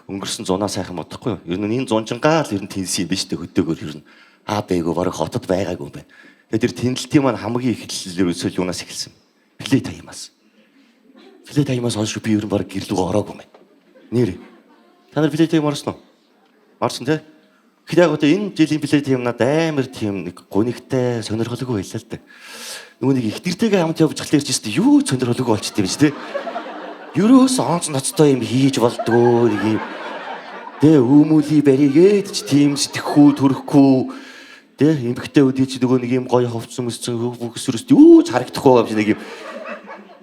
өнгөрсөн зунаа сайхан бодохгүй юу? Ер нь энэ зунжингаа л ер нь тэнсэн юм биш үү хөдөөгөр ер нь бээгөө бараг хотод байгаагүй юм байна. Тэгээд тэр тэнэлтийн маань хамгийн их хэллэлээр юунаас эхэлсэн? Плей таймаас. Плей таймаас хойш би ер нь бараг гэрлүүгөө ороогүй юм байна. Нэр. Та нар плей тайм орсон уу? Орсон тий? Гэхдээ яг одоо энэ жилийн плей тайм надад амар тийм нэг гонигтай сонирхолтой байлаа л да. Нөгөө нэг их нэртэйгээ хамт явж хахлаа ирж өстө юу сонирхолтой болчтой юм биш тий? Ерөөс онц ноцтой юм хийж болдгоо нэг юм. Тэ хүмүүлийн баригээд ч тийм сэтгэхүү төрөхгүй тэ эмгхтэй үдий чи нөгөө нэг юм гоё ховцсон өссөн бүхсрөөс юу ч харагдахгүй юм шиг нэг юм.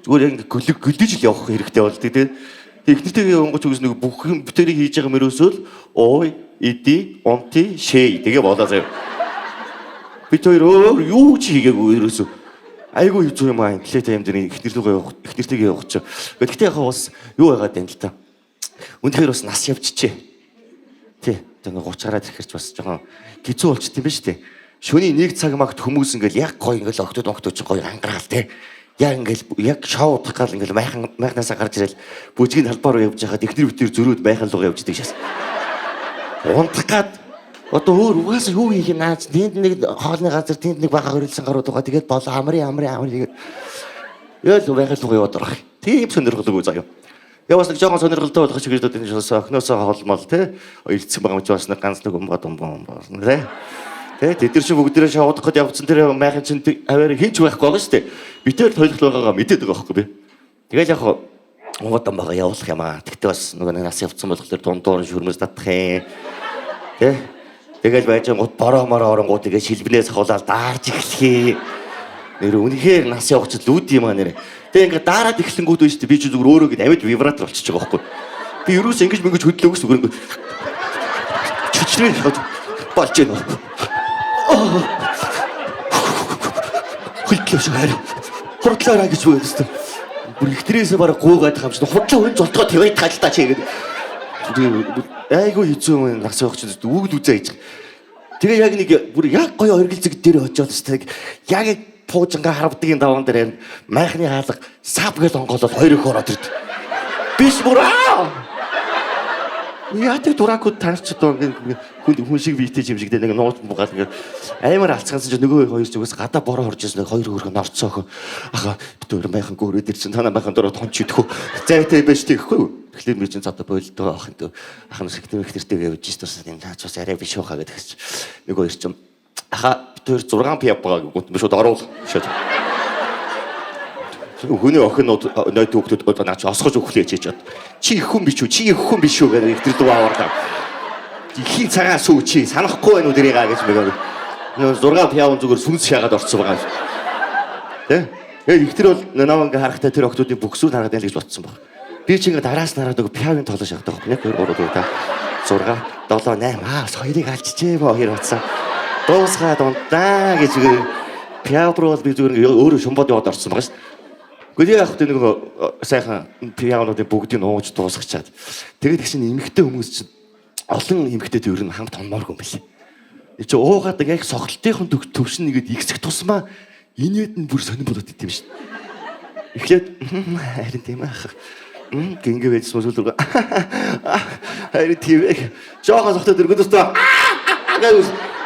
Зүгээр яг гөлдөж л явах хэрэгтэй болдог тэ. Техниктэйгээ онгоч үгс нэг бүх юм бүтээрийг хийж байгаа мөрөөсөөл ой иди онти шей тэгээ болоо заяа. Бид хоёр өөр юу ч хийгээгүй ерөөсөө. Айгу хэцүү юм аа плей тайм дээр их нэртэйгээ явах ч. Гэхдээ яг бас юу байгаад байна л та. Үнэхээр бас нас явчихжээ. Тий. Тэгээ 30 гараад ирэхэрч бас жоохон хэцүү болчихд юм ба шүү дээ. Шөнийн 1 цаг магт хүмүүс ингээл яг гоё ингээл октод ч гоё анграал тий. Яг ингээл яг шоу удах гал ингээл майхнаасаа гарч ирэл бүжгийн талбаар руу явж байхад эхнэр битэр зөрөөд майхан руу явж идэг шээс. Унтах гад одоо өөр угаасаа юу хийх юм наач тэнд нэг хоолны газар тэнд нэг бага хөрөлсөн гарууд байгаа тэгээд болоо амрын тэгээд ял байхад руу яваад орох. Тийм сонирхолтой заяа. Я бас нэг жоохон сонирхолтой болох шиг ирээд энэ шоосоо охноосоо холмол те ирцэн байгаа юм чи бас нэг ганц нэг юм те тэд нар чи бүгдээрээ шавуудах гээд явцсан тэр майхан чин аваар хийж байхгүй байгаа шүү дээ. Битээр тойлох байгаагаа мэдээд байгаа байхгүй би. Тэгэл яг унгатан байгаа явуулах юм аа. Тэгтээ бас нөгөө нас явцсан болохоор дундуур шүрмэс татах юм. Тэ тэгэл байж гот бороо мороо оронгууд тэгээ шилбнээс хавуулаад даарж эхлэхээ. Нэр үнэхээр нас явах ч л үүд юм аа нэр. Тэгээ ингээ дараад эхлэнгүүд байж тээ би ч зүгээр өөрөө ингэ амьд вибратор болчихж байгаа байхгүй. Би ерөөс ингэж мэнгэж хөдлөөгөөс зүгээр ингэ чичрээ болж гэнэ. Хөлтлөөш хараа. Хурдлаараа гэж үү гэсэн. Бүр ихтрээсээ бараг гуугаад хамч худлаа хүн золтгоо твэйд хальтаа чи гэдэг. Айгу хэцүү юм нас явах чинь үгд үзээ гэж. Тэгээ яг нэг бүр яг гоё оргилцэг дээр очиод тест яг пуужингаа харвдгийн даван дээр майхны хаалга сап гэж онгоолол хоёр их ороод ирд. Биш бүр яадаг дуракууд таньч одоо хүн шиг витэж юм шиг нэг нууц бугаал ингээ амар алцгаансан ч нөгөө хоёр зүгээс гадаа бороо орж ирсэн хоёр хөргө норцоохоо аха битүүр майхан гөрөөд ирсэн танаа майхан дөрөв тонч идэхгүй зайтай байж тэгэхгүй юу тэгэхээр би чинь цаата болдоо ах энэ ахын секретэр ихтертэйгээ явж ирсэн тус энэ цаас арай биш байхаа гэдэг чинь нөгөө хоёр чинь аха битүүр 6 пиап байгаа гүт шууд оруул шууд хүний охинууд нойд хүүхдүүд одоо наач осгож өглөө хийж чад. Чи их хүн биш үү? Чи их хүн биш үү гэдэг ихтер дуу аваарлаа. Ихийн цагаан сүү чи санахгүй байна уу дэрийгаа гэж мэгөө. 6 пиавн зүгээр сүнс шаагаад орцсон байгаа. Тэ? Тэгээд ихтер бол наванга харахтаа тэр охтуудын бүксүүд хараад ял гэж бодсон баг. Би чи ингээ араас нараад нөгөө пиавын тоолоо шахдаг баг. 1 2 3 та 6 7 8 хоёрыг алчжээ боо хоёр утсаа. Дуусгаад унтаа гэж пиав руу би зүгээр өөрөө шумбод яваад орцсон байгаа шүү. Гэхдээ яг хөтэ нэг сайхан пианодын бүгдийг нууж дуусгачаад тэгээд их чинь эмэгтэй хүмүүс чинь олон эмэгтэйд ер нь хамт онмооргүй юм билээ. Чи уугаад яг сохолтынхон төвшин нэгэд ихсэх тусмаа инээд нь бүр сонирн болоод идэв шин. Эхлээд харин тийм ах. Гингээ байж сүлрэг. Харин тийм ээ. Жохоо сохтой дөргөдөөсөө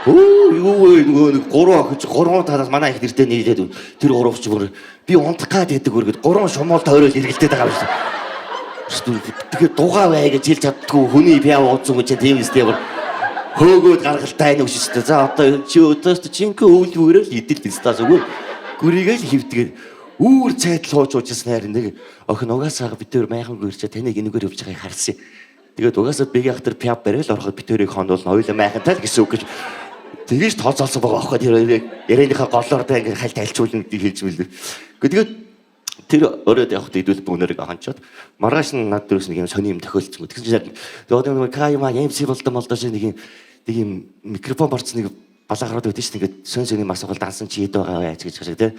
юу нэг 3 охин 3 талаас манай их нэртэй нийлээд тэр 3 өвч бүр би унтах гад байдаг үргээд 3 шумуул тойрол эргэлдээд байгаа юм шүү. Тэгээд дугаа бай гэж хэлж чаддгүй хүний пиав ууцсан гэж тийм үстэй бүр хөөгөөд гаргалтай нэг шүү дээ. За одоо чи өдөөс чинхэ өвөл бүрэл идэл бистаас өгөө. Гүрийгээ л хөвтгээд үүр цайдл хуучуулжсэн хайр нэг охин угаасаа битээр майхан гүрчээ таныг энэгээр явж байгааг харсан. Тэгээд угаасаа биг ахтар пиав барил ороход битээрийг хондуулна ойлоо майхантай л гэсэн үг гэж тэгэж тооцоолсон байгаа аахгүй тэр ярианыхаа голоор та ингэ хальт альчуулна гэдэг хэлж мэлээ. Тэгээд тэр оройд явахд идүүл бүгнэрийг ханчаад маргааш нь над дөрөс нэг юм сони юм тохиолдсон. Тэгсэн чинь яг нөгөө кайма MC болдсон нэг юм микрофон барьсан нэг балаагараад байдаг шүү дээ. Ингээд сон мас гол дансан чи хэд байгаа вэ гэж хэлж тэ.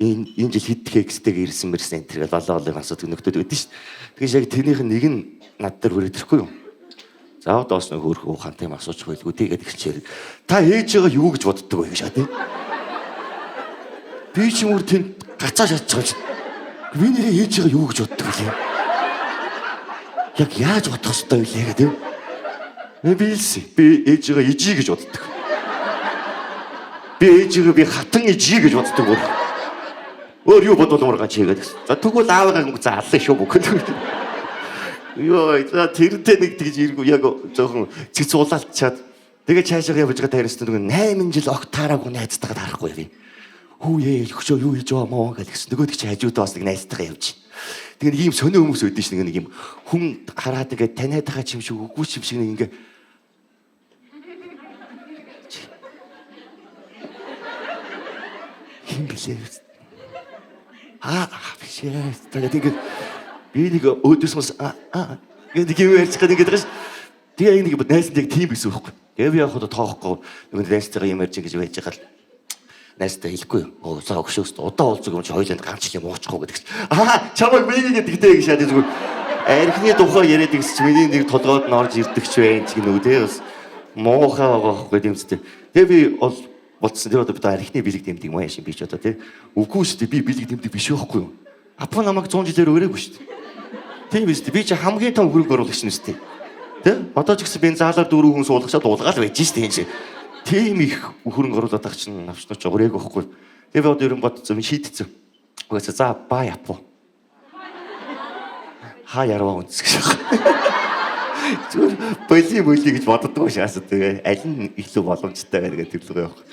Энэ жил хэд кекстэйг ирсэн мэрсэн энэ тэр болоолыг асуудаг нөхдөд өгдөн шүү дээ. Тэгээс яг тэрнийх нь нэг нь над дээр хүрээд ирэхгүй юу? За одоос нэг хөөх ухаантай юм асууж байлгүй тэгээд их чир. Та ээж байгаа юу гэж боддог вэ гэж хаа тий. Би ч юм уу тэнд гацаа шатж байгаа. Би нэрээ ээж байгаа юу гэж боддог вэ? Яг яаж бодох ёстой вэ гэдэг. Би илсэн. Би ээжигээ ижий гэж боддог. Би ээжигээ би хатан ижий гэж боддог бүр. Өөр юу бодвол ургаан чигээд. За тэгвэл аавыгаа заалаа шүү бүгд. Йоо, за тэрнтэй нэг тэгж иргүү яг жоохон цэц улаалчаад тэгээ цаашаа явж байгаа дээрээс нэг 8 жил огт таараагүй найзтайгаа таарахгүй би. Хүүе өгчөө юу хийж байгаа мó гэсэн. Нөгөөд чи хажуудаа бас нэг найзтайгаа явж. Тэгээ нэг ийм сонио хүмүүс өөдөн ш нэг юм хүн хараад ингээд таниад байгаа юм шиг үгүй юм шиг нэг ингээ хин билээ. Биш ээ. Тэгээд би нэг өөдөөс гэдэг юм ярьж байгаа ингээд байгаа ш. Тэгээ нэг найз нэг тийм байсан байхгүй. Тэгээ би явахад тоохгүй нэг найзтайгаа юм ярьж ингэж байж байгаа л найзтай хэлэхгүй. За өгшөөс удаа уулзаг юм чи хоёуланд ганц юм уучихгүй гэдэг чинь. Чамайг миний гэдэгтэй гэж шаад зүгээр. Архины тухай яриад игс чи миний нэг толгойд нь орж ирдэг ч вэ гэх нэг үү бас муухай байгаа байхгүй юм зү. Тэгээ би бол болцсон тэр одоо бид архины бэлэг дэмдэг юм яашин би ч одоо тий. Үгүй шүү дээ би бэлэг дэмдэг биш байхгүй юу. Апа намайг 100 жилээр өрөөгүй шүү дээ. Тийм биз дээ. Би чи хамгийн том хөрөнгө оруулагч нь шүү дээ. Тэ? Одоо ч гэсэн би заалаар 4 хүн суулгачаад уулгаал байж шүү дээ энэ чи. Тийм их хөрөнгө оруулаад байгаа чинь навчнууч өрөөг байхгүй. Тэгээ би одоо ерөн бодсон шийдсэн. Угаасаа за баа япуу. Хаа яруу үнс гэж. Зүгээр боли гэж боддгоо шаасаа тэгээ аль нь илүү боломжтой байна гэдэг төрлөө явах.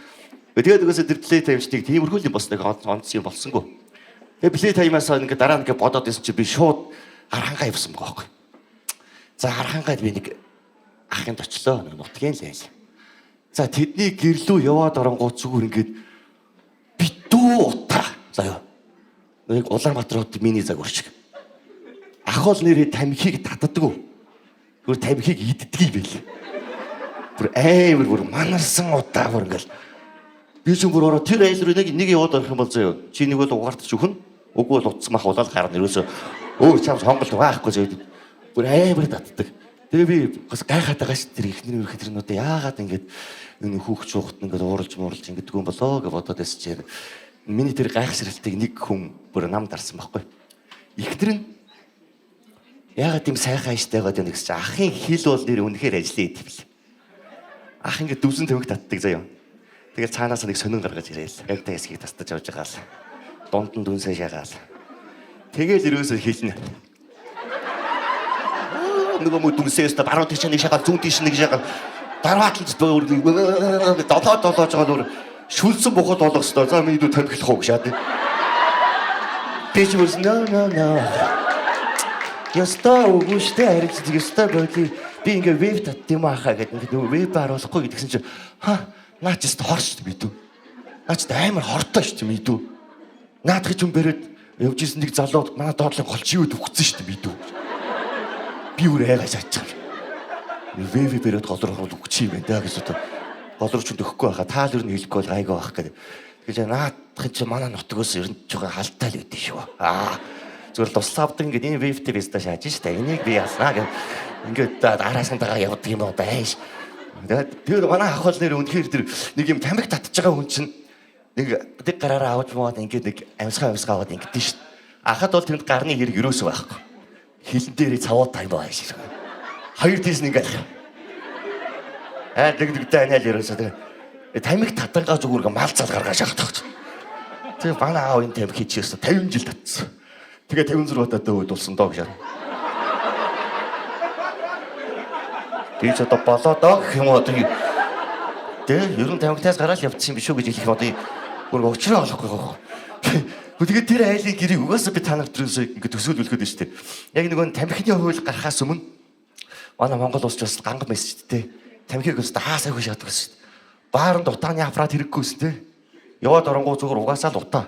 Тэгээд угаасаа тэр плей таймчдыг тиймэрхүү юм бас нэг онцсон юм болсонгүй. Тэгээ плей таймаас ингээд дараа нь ингээд бодоод исэн чи би шууд хархангаа явсан байгаа байхгүй. За хархангаад би нэг ахынд очлоо нутгийн л яйл. За тэдний гэрлүү яваад оронгууд зүгээр ингээд битүү утаа. За юу. Нэг Улаанбаатар миний загварч. Ахвал нэрээ тамхиг татдаггүй. Гүр тамхиг иддгийг байл. Бүр амар бүр манарсан удаа бүр ингээл би ч бүр ороо тэр айл руу нэг яваад орох юм бол заяа. Чи нэг бол угаартч өгнө. Үгүй бол утас мах улаал гарна ерөөсөө өөр чамс хонголт байхгүй заяа. Бүр амар татдаг. Тэгээ би бас гайхаад байгаа ш тэр ихний өрхөдрнүүдээ яагаад ингэж энэ хүүхч шуухт ингэж ууралж ингэдэг юм болоо гэж бодоод байсан чинь миний тэр гайхшралтыг нэг хүн бүр нам дарсан байхгүй. Ихтэр нь яагаад тийм сайхан ажтай байгаад байна гэсэн чинь ахын хил бол нэр үнэхээр ажиллаа идэв бил. Ах ингэ дүүсэн төвөг татдаг заяа. Тэгээд цаанаас нэг сонин гаргаж ирээл. Яг та хэсгийг тастаж авч байгаа л. Дунд нь дүнсээ шагаал. Тэгээд ерөөсөө хэлнэ. Нөгөө мө дүнсээс та баруун тийш нэг шагаал зүүн тийш нэг шагаал дараат л долоо байгаа нүр шүлсэн бухад болох ёстой. За миний дүү тамхилах уу шаад. Биш үс no. Яста өгөөштэй харилцаж яста боли би ингээ веб татд юм ахаа гэдэг ингээ нөгөө веб харуулахгүй гэдгсэн чинь наа ч яста хорч би дүү. Наа ч амар хортой шүү дээ би дүү. Наадах юм бэрээд явж исэн нэг залуу манай доотлын голчиуд өгцөн шүү дээ би дүү. Би өөр айгаж ачаа. Вэв бэрээд голрох өгч юм байна гэж одоо голрооч өгөхгүй байхаа таал ер нь хэлэхгүй бол гайгаа байх гэдэг. Тэгэхээр наадах чи манай нутгоос ер нь жоохон халтай л үүдээ шүү. Зүгээр туслаавдаг ингээд энэ вэвтэй веста шааж штэ. Энийг би яснаа гэх ингээд дараасантайгаа явдаг юм уу байж. Тэр манай ах бол нэр үнэхээр тэр нэг юм тамхи татж байгаа хүн чинь нэг гараараа авч маад ингээд нэг амьсгаа аваад ингээд штэ. Ахад бол тэнд гарны хэрэг юусоо байхгүй. Хилэн дээрээ цавуу тайм байгаа шиг. Хоёр тийс нэг ингээл. Дэгдэгтэй анаал ерөөсөө тэгээ тамхи татангаа зүгээр малцаад гаргаж яхад тагч. Тэгээ манай аав энэ тамхи чиээс 50 жил татсан. Тэгээ 56 удаа үүдүүлсэн доо гэж. Би ч одоо болоо доо гэх юм уу одоо тэгээ ерөн тамхитаас гараад явчихсан биш үү гэж хэлэх одоо бүр уучраа олохгүй гоо. Тэгээд тэр айлын гэрийг угаасаа би та нарт ингээд төсөөлүүлэхэд байна шүү дээ. Яг нөгөө тамхины хууль гарахаас өмнө манай Монгол улс ч бас ганган байсан шүү дээ. Тамхиг өстө хаасаагүй шатдаг шүү дээ. Бааранд утааны аппарат хэрэггүйсэн дээ. Яваад оронгоо зүгээр угаасаа л утаа.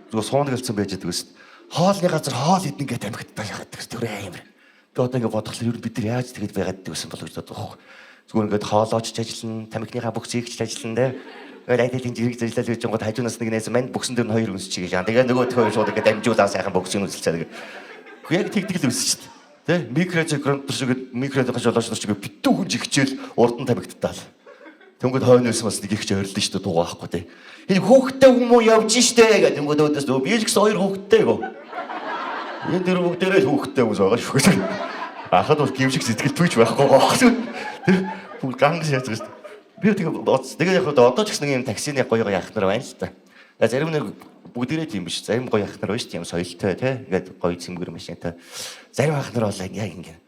Зүгээр суунаг хэлсэн байж байгаа шүү дээ. Хоолны газар хоол идэн гэж тамхиттай яагаад тэр амар. Би одоо ингээд бодглохлоор ер нь бид нар яаж тэгэж байгаад гэсэн болов гэж бодох. Зүгээр ингээд хоолооч ажиллана, тамхиныхаа бүх зээгч ажиллана дээ. Айдэлгийн зэрэг зэжлэл гэж гот хажуунаас нэг нээсэн манд бөксөн дээр нь хоёр үнсч гэж яа. Тэгээ нөгөө төхөө шууд ингээд дамжуулаа сайхан бөксөн үнсэлцээ. Яг тэгдэг л үсэж шүү дээ. Тэ микрозекрант шиг микрозекрант жолооч нар шиг битүү хүн жигчээл урдан тамхиттай. Тэнгүүд хойно байсан бас нэг их ч ойрлоо шүү дээ дуугаа байхгүй тэ. Энэ хүүхдтэй хүмүүс явж штэ гэдэг тэнгүүд өөдөөс би л гэсэн хоёр хүүхдтэй гоо. Энэ дэр бүгдээрээ хүүхдтэй хүмүүс байгаа шүү. Ахад бол гимшиг сэтгэл түүж байхгүй гоохсон. Бүр ганг шааж байгаа шүү дээ. Би тэгээ яг одоо ч гэсэн юм таксины гоё гоё ахнаар байна л та. Зарим нэг бүгдээрээ тийм биш. Зарим гоё ахнаар байна шүү дээ. Юм соёлтой тий. Ингээд гоё цэмгэр машинтай. Зарим ахнаар бол яг ингээд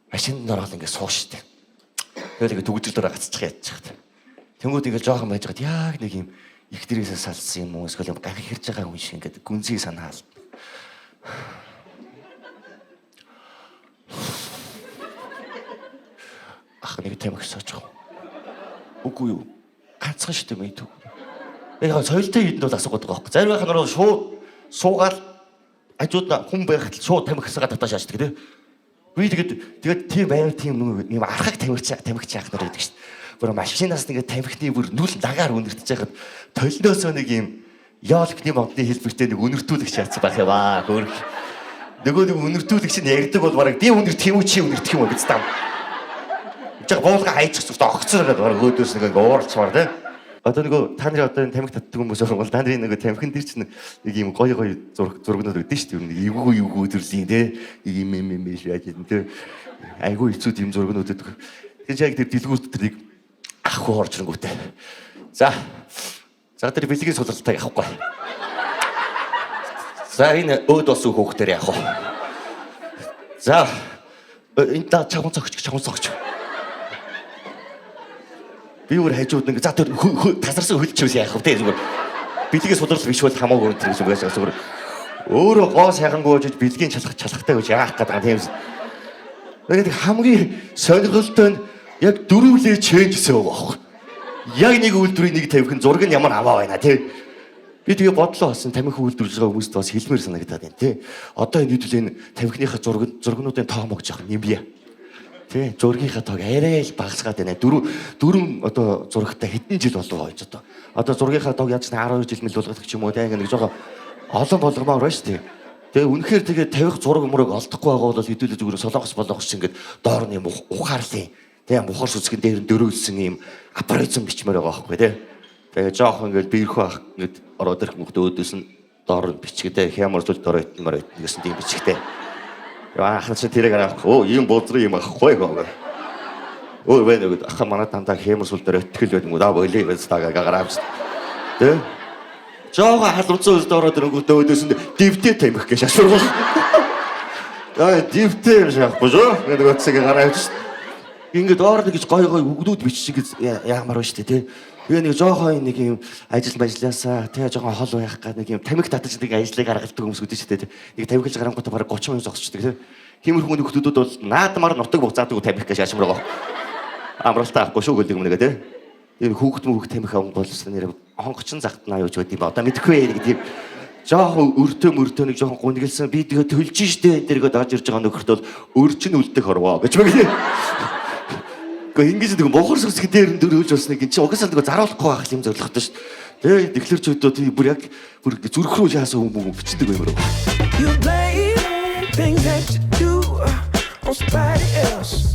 машинд ороод ингээд сууш шүү дээ. Тэгэл ингээд төгөлдөр дээр гацчих ядчих та. Тэнгүүд ингээд жоохон байж гад яг нэг юм их дээрээсээ салсан юм уу эсвэл гахи хэрж байгаа хүн шиг ингээд гүнзгий санаал. Ах нэг тамхи соочих. Үгүй юу. Ганцхан шүү дээ мэд. Яг соёлтой хэдэнд бол асуудаг байхгүй. Зарим ахнаар бол шууд суугаад хажууд хүн байхад шууд тамхи сагаад татаж шаачдаг тий. Би тэгээд тийм байр тийм юм архаг тамхич ахнаар байдаг шүү дээ. Бүр машинаас нэг тамхины бүр нүл дагаар үнэртэж байхад толиноосоо нэг юм яолхны модны хэлбэртэй нэг үнэртүүлэгч яатсан байх яваа. Хөөх. Нөгөө нэг үнэртүүлэгч нь ярьдаг бол бараг би үнэр тийм үү чи үнэртэх юм уу гэж таа. Жиг буулга хайчих зүгт огцоор гэдэг бараг өөдөөс нэг ууралцмаар тий. Одоо нөгөө та нарын одоо тамхи татдаг хүмүүс бол та нарын нөгөө тамхин дээр чинь нэг юм гоё зургнууд өгдөн шүү дээ. Нэг эвгүй төрлийн тий. Нэг юм яаж юм тий. Айгүй хэцүү тийм зургнууд өгдөг. Тэгэхээр яг тэр дэлгүүр дотор нэг ахгүй оржингүүтэй. За тэр бэлгийн сулралтай явахгүй. За энэ өөд бас хөөхтөр явах уу. За энэ та чаван цогч. Би өөр хажууд нэг за тэр тасарсан хөлчөөс яах вэ те зүгээр бэлгийн сулрал биш бол хамаагүй өнтер гэж угаасаа зүгээр өөрөө гоо сайхангуйж бэлгийн чалхахтай гэж яах гэдэг юм тийм. Тэгээд хамгийн сонирхолтой нь яг дөрвөлээ чэнжсэн байгаа. Яг нэг үйлдвэрийн нэг тавих зураг нь ямар аваа байна тий. Би тэгээ бодлоо болсон тамхи үйлдвэрлэж байгаа хүмүүст бас хэлмээр санагдаад байна тий. Одоо энэ хэдүүл энэ тамхиныхаа зургнуудын тоо могж явах юм бие. Тий. Зургийнхаа тоог арай л багасгаад байна. Дөрвөн одоо зурагтай хэдэн жил болов хойж одоо. Одоо зургийнхаа тоог яаж 12 жил мэл болгох ч юм уу тий. Ингээ нэг жоохон олон болгомоор байна шүү тий. Тэгээ үнэхээр тэгээ тавих зураг мөрөг олдохгүй байгаа бол хэдүүлээ зүгээр солонгос болгоч ингээд доор нь юм ухаарлын тийм ухаар сүсгэн дээр дөрөөлсөн юм аппаризм бичмээр байгаа байхгүй тий. Тэгээ жоохон ингээд биерхүү ах ингээд ороод ирэх мөхд өөдөөс нь доор нь бичгдээ хямар зүйл дөрөө итмээр гэсэн тийм бичгтэй. Яа ахна чи тэрэг арах. Оо ийм болзрын юм ахгүй гоо. Өө вэ ах манай дандаа хямар зүйл дөрөө итгэл байд юм уу да болий байс тага гараавч. Тэ? Жоо халуурцсан үйлд ороод ирэнгүүт өөдөөс нь дивтэй тамхи гэж ашуургал. Аа дивтэй шахахгүй шүү. Ингээд өцөг гараавч. Ингээд ороод гэж гой өгдүүд бичиг яамаар байна шүү дээ тий. Тэгээ нэг жоохон нэг юм ажилласаа тэгээ жоохон хол байх гад нэг юм тамхи татаж нэг ажлыг гаргадаг хүмүүс үүдэж шүү дээ тий. Нэг тамхилж гарангуйта бараг 30 сая зогсчихдаг тий. Тиймэрхүү нөхдүүд бол наадмаар нутаг буцаадаг тамхи гэж ашимраа. Амралтаа авахгүй шүү гэдэг юм нэгэ тий. Энэ хүүхд тамхи авах болсон нэр хонгочин загтнаа юу ч байд юм ба. Одоо мэдэхгүй нэг тийм жоохон өртөө нэг жоохон гунгэлсэн би тэгээ төлж штэ энэ дэргээ дааж ирж байгаа нөхөрт бол өрчин үлдэх хорвоо гэж мэгнэ. Гэхдээ ингэж нэг мохор сүсг дээр дөрөвж болсныг эн чинь угаасаа нэг заруулахгүй байх юм зорилготой шүү дээ. Тэгээ тэгэхээр ч өдөө тийм бүр яг бүр зүрх рүү яасан хүмүүс бичдэг юм байна. You blame things that you do on somebody else.